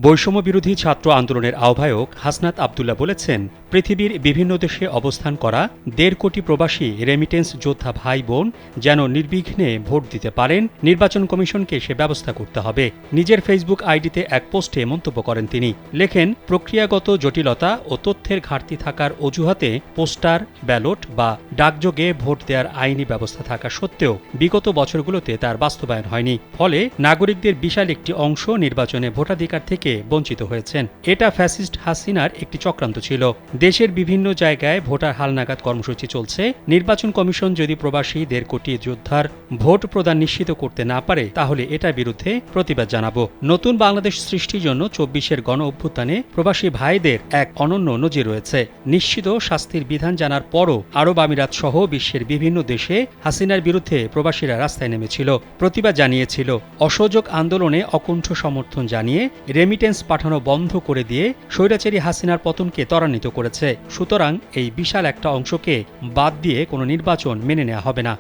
বৈষম্য বিরোধী ছাত্র আন্দোলনের আহ্বায়ক হাসনাত আবদুল্লাহ বলেছেন, পৃথিবীর বিভিন্ন দেশে অবস্থান করা ১.৫ কোটি প্রবাসী রেমিটেন্স যোদ্ধা ভাই বোন যেন নির্বিঘ্নে ভোট দিতে পারেন, নির্বাচন কমিশনকে সে ব্যবস্থা করতে হবে। নিজের ফেসবুক আইডিতে এক পোস্টে মন্তব্য করেন তিনি। লেখেন, প্রক্রিয়াগত জটিলতা ও তথ্যের ঘাটতি থাকার অজুহাতে পোস্টার, ব্যালট বা ডাকযোগে ভোট দেওয়ার আইনি ব্যবস্থা থাকা সত্ত্বেও বিগত বছরগুলোতে তার বাস্তবায়ন হয়নি। ফলে নাগরিকদের বিশাল একটি অংশ নির্বাচনে ভোটাধিকার থেকে বঞ্চিত হয়েছেন। এটা ফ্যাসিস্ট হাসিনার একটি চক্রান্ত ছিল। দেশের বিভিন্ন জায়গায় ভোটার হালনাগাদ কর্মসূচি চলছে। নির্বাচন কমিশন যদি প্রবাসী ১.৫ কোটি যোদ্ধার ভোট প্রদান নিশ্চিত করতে না পারে, তাহলে এটার বিরুদ্ধে প্রতিবাদ জানাবো। নতুন বাংলাদেশ সৃষ্টির জন্য ২৪-এর গণ অভ্যুত্থানে প্রবাসী ভাইদের এক অনন্য নজির রয়েছে। নিশ্চিত শাস্তির বিধান জানার পরও আরব আমিরাত সহ বিশ্বের বিভিন্ন দেশে হাসিনার বিরুদ্ধে প্রবাসীরা রাস্তায় নেমেছিল, প্রতিবাদ জানিয়েছিল। অসহযোগ আন্দোলনে অকুণ্ঠ সমর্থন জানিয়ে রেমিটেন্স পাঠানো বন্ধ করে দিয়ে স্বৈরাচারী হাসিনার পতনকে ত্বরান্বিত করেছে। সুতরাং এই বিশাল একটা অংশকে বাদ দিয়ে কোনো নির্বাচন মেনে নেওয়া হবে না।